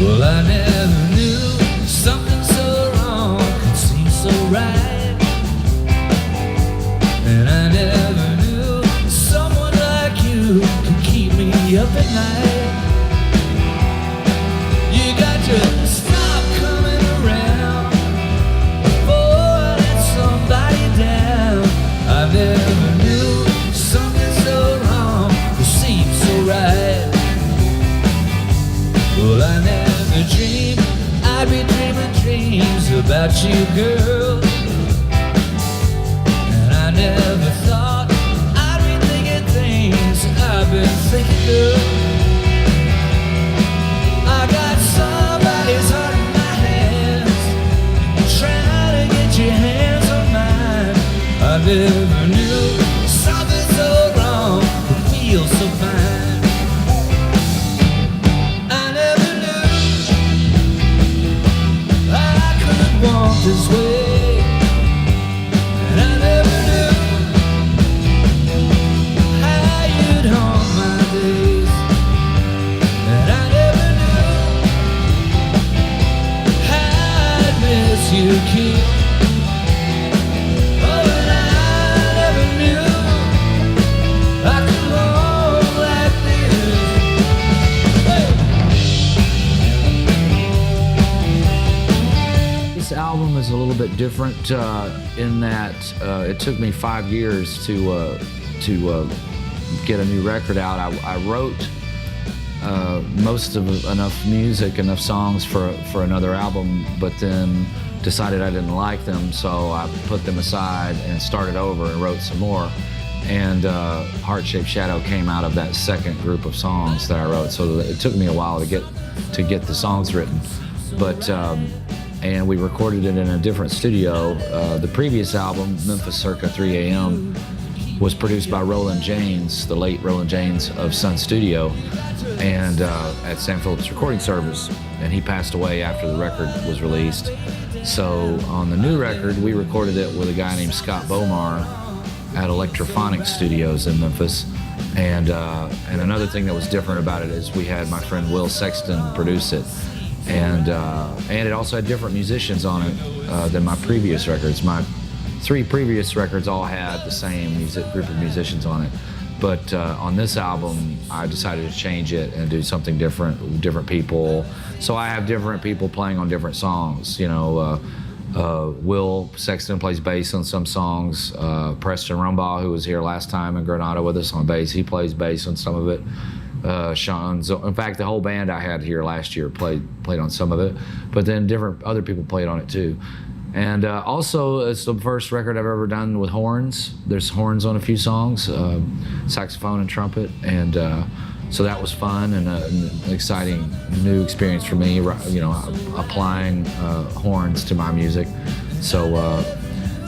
Well, I never knew something so wrong could seem so right. And I never knew someone like you could keep me up at night. You got to stop coming around before I let somebody down. I never knew something so wrong could seem so right. Well, I never dreamed I'd be dreaming dreams about you, girl. And I never thought I'd be thinking things I've been thinking, girl. I got somebody's heart in my hands, trying to get your hands on mine. I never knew something so wrong could feel so fine. Want this way, and I never knew how you'd haunt my days, and I never knew how I'd miss you, kid. Oh, and I never knew I could love like This album is a little bit different in that it took me 5 years to get a new record out. I wrote most of enough music, enough songs for another album, but then decided I didn't like them, so I put them aside and started over and wrote some more. And Heart-Shaped Shadow came out of that second group of songs that I wrote, so it took me a while to get the songs written. But and we recorded it in a different studio. The previous album, Memphis Circa 3 AM, was produced by Roland James, the late Roland James of Sun Studio, and at Sam Phillips Recording Service, and he passed away after the record was released. So on the new record, we recorded it with a guy named Scott Bomar at Electrophonic Studios in Memphis. And another thing that was different about it is we had my friend Will Sexton produce it. And it also had different musicians on it than my previous records. My 3 previous records all had the same group of musicians on it. But on this album, I decided to change it and do something different with different people. So I have different people playing on different songs. You know, Will Sexton plays bass on some songs. Preston Rumbaugh, who was here last time in Granada with us on bass, he plays bass on some of it. Sean, in fact, the whole band I had here last year played on some of it, but then different other people played on it too. And also, it's the first record I've ever done with horns. There's horns on a few songs, saxophone and trumpet, and so that was fun and an exciting new experience for me. You know, applying horns to my music. So,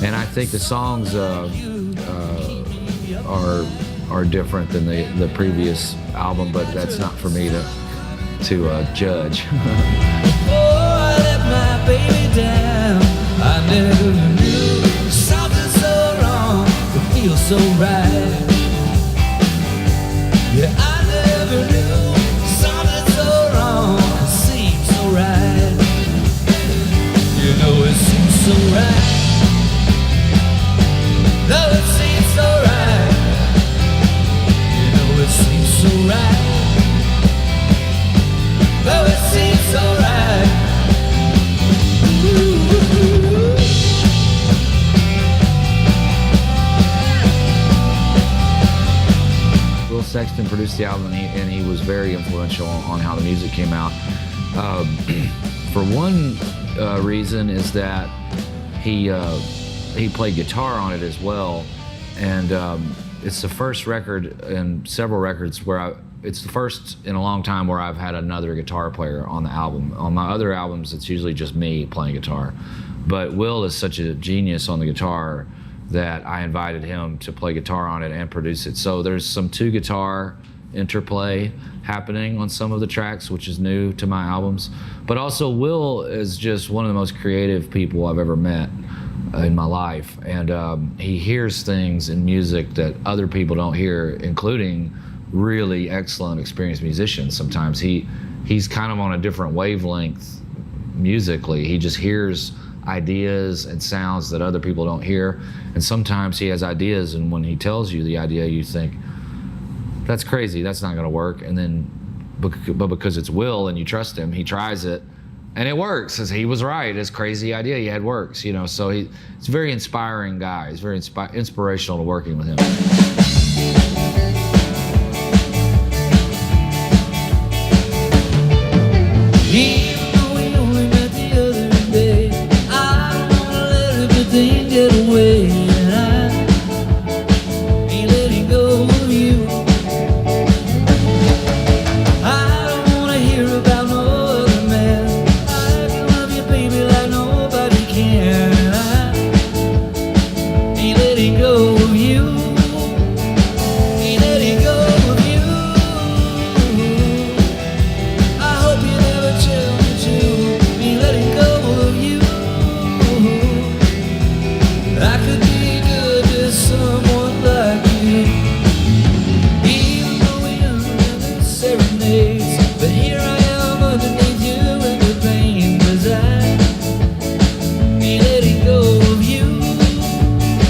and I think the songs are different than the previous album, but that's not for me to judge. Before I let my baby down, I never knew something so wrong could feel so right. Yeah, I never knew something so wrong could seem so right. You know it seems so right. No, it seems so right. You know it seems so right. Oh, it seems so right. Ooh. Will Sexton produced the album, and he was very influential on how the music came out. For one reason is that he played guitar on it as well, and it's the first record in several records where it's the first in a long time where I've had another guitar player on the album. On my other albums, it's usually just me playing guitar. But Will is such a genius on the guitar that I invited him to play guitar on it and produce it. So there's some 2 guitar interplay happening on some of the tracks, which is new to my albums. But also Will is just one of the most creative people I've ever met in my life. And he hears things in music that other people don't hear, including really excellent, experienced musicians. Sometimes he he's kind of on a different wavelength musically. He just hears ideas and sounds that other people don't hear, and sometimes he has ideas, and when he tells you the idea, you think, that's crazy, that's not going to work, and then but because it's Will and you trust him, he tries it and it works. As he was right, his crazy idea he had works, you know. So he's a very inspiring guy. He's very inspirational to working with him. Even though we only met the other day, I don't wanna let everything get away, and I ain't letting go of you. I don't wanna hear about no other man. I can love you, baby, like nobody can, and I ain't letting go of you. Ain't letting go of you. I hope you never tell me to be letting go of you. I could be good to someone like you, even though we never serenades. But here I am underneath you in the pain, 'cause I ain't letting go of you.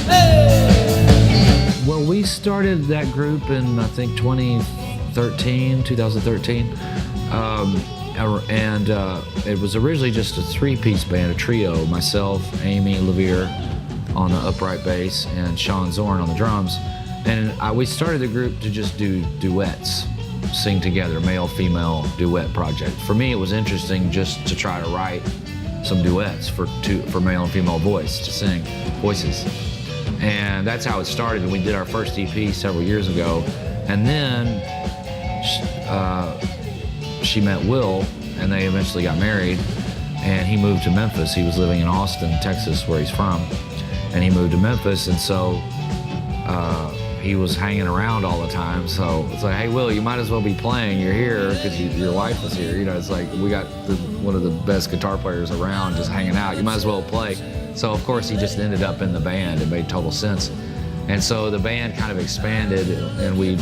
Hey! Well, we started that group in, I think, 2013. And it was originally just a three-piece band, a trio, myself, Amy Levere on the upright bass, and Sean Zorn on the drums. And we started the group to just do duets, sing together, male-female duet project. For me, it was interesting just to try to write some duets for male and female voices. And that's how it started. And we did our first EP several years ago. And then she met Will, and they eventually got married, and he moved to Memphis. He was living in Austin, Texas, where he's from, and he moved to Memphis, and so he was hanging around all the time. So it's like, hey, Will, you might as well be playing. You're here because your wife is here. You know, it's like we got one of the best guitar players around just hanging out. You might as well play. So of course he just ended up in the band. It made total sense. And so the band kind of expanded, and we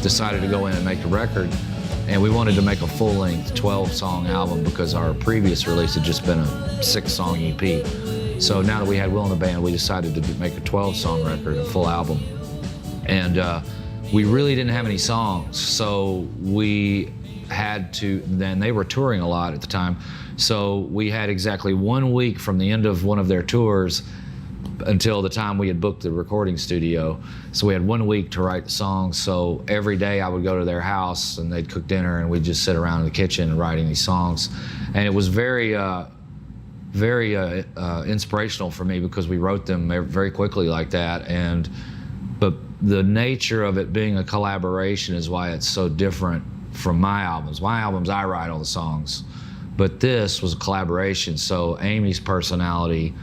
decided to go in and make a record. And we wanted to make a full-length 12-song album because our previous release had just been a 6-song EP. So now that we had Will in the band, we decided to make a 12-song record, a full album. And we really didn't have any songs, so we had to, then they were touring a lot at the time, so we had exactly 1 week from the end of one of their tours until the time we had booked the recording studio. So we had 1 week to write the songs. So every day I would go to their house and they'd cook dinner and we'd just sit around in the kitchen writing these songs. And it was very inspirational for me because we wrote them very quickly like that. But the nature of it being a collaboration is why it's so different from my albums. My albums, I write all the songs, but this was a collaboration. So Amy's personality,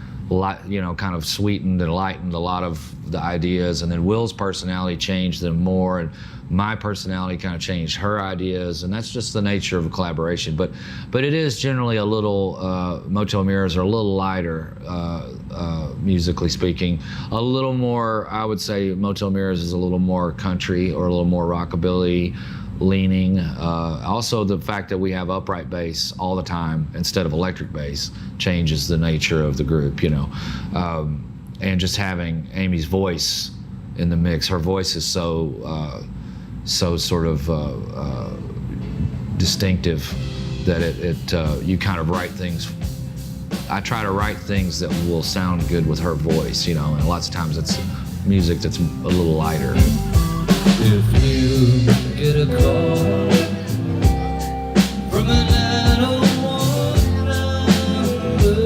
you know, kind of sweetened and lightened a lot of the ideas, and then Will's personality changed them more, and my personality kind of changed her ideas, and that's just the nature of a collaboration. But it is generally a little, Motel Mirrors are a little lighter, musically speaking. A little more, I would say Motel Mirrors is a little more country or a little more rockabilly leaning. Also the fact that we have upright bass all the time instead of electric bass changes the nature of the group, you know. And just having Amy's voice in the mix, her voice is so sort of distinctive that you kind of write things. I try to write things that will sound good with her voice, you know, and lots of times it's music that's a little lighter. If you get a call from a 901 number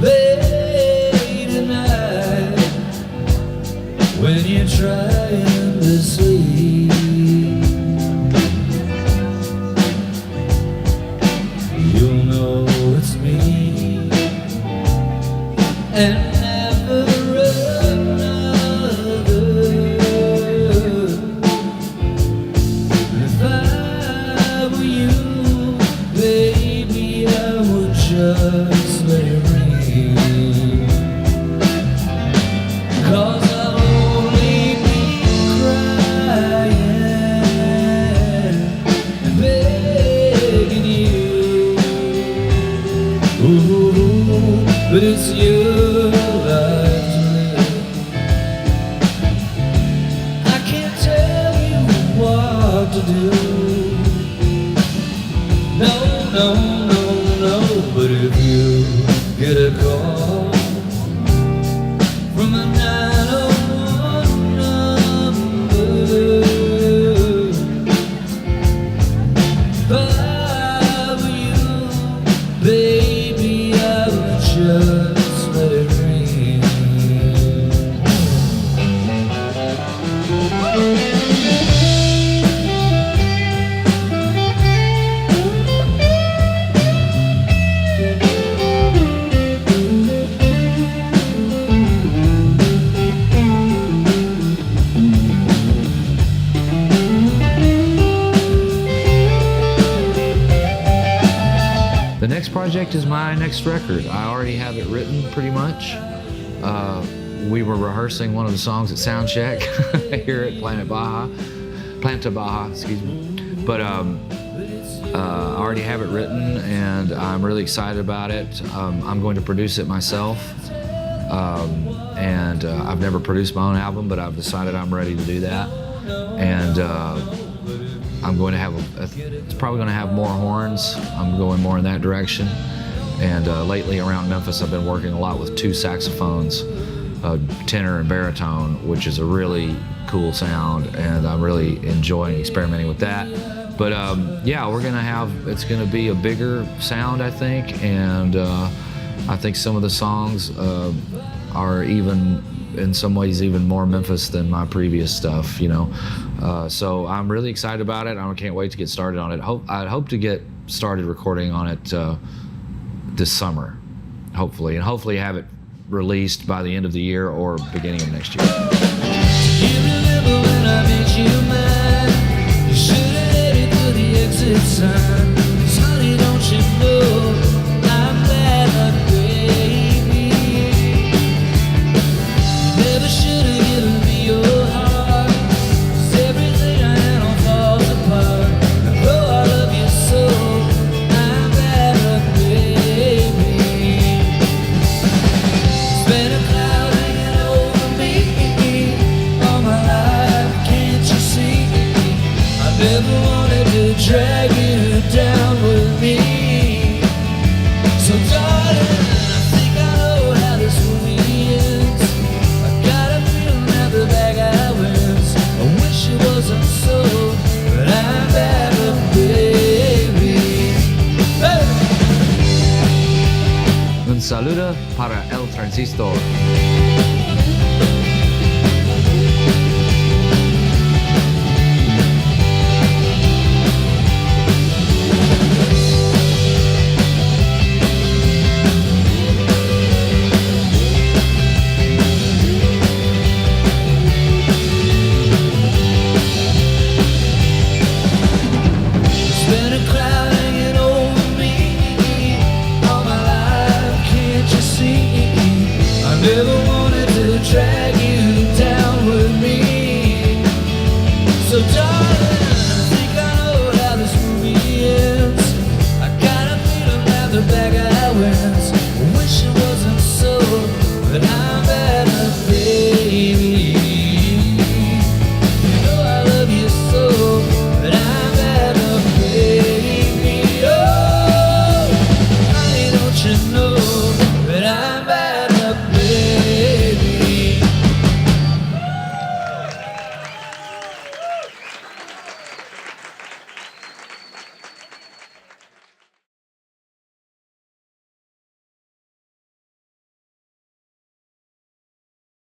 late at night when you're trying to sleep, you'll know it's me. And just let it ring, 'cause I'll only be crying it's your life to live. I can't tell you what to do. No, no, no, no. But if you get a call from a 901 number, if I were you, baby, I would just let it ring. The next project is my next record. I already have it written pretty much. We were rehearsing one of the songs at Soundcheck here at Planta Baja, excuse me. But I already have it written and I'm really excited about it. I'm going to produce it myself. And I've never produced my own album, but I've decided I'm ready to do that. And I'm going to have it's probably going to have more horns. I'm going more in that direction. And lately around Memphis, I've been working a lot with two saxophones, tenor and baritone, which is a really cool sound, and I'm really enjoying experimenting with that. But yeah, it's going to be a bigger sound, I think, and I think some of the songs are even, in some ways, even more Memphis than my previous stuff, you know. So I'm really excited about it. I can't wait to get started on it. I hope to get started recording on it this summer, hopefully, and hopefully have it released by the end of the year or beginning of next year. You remember when I made you mad? You should have headed to the exit sign. 'Cause honey, don't you know I'm bad luck, baby. You never should have given me your heart. 'Cause everything I am falls apart. And though I love you so, I'm bad luck, baby. There's been a cloud hanging over me all my life, can't you see? I never wanted to drag you down with me. So darling, I think I know how this movie ends. I got a feeling that the bad guy wins. I wish it wasn't so, but I'm bad luck, baby. Hey! Un saludo para el Transistor.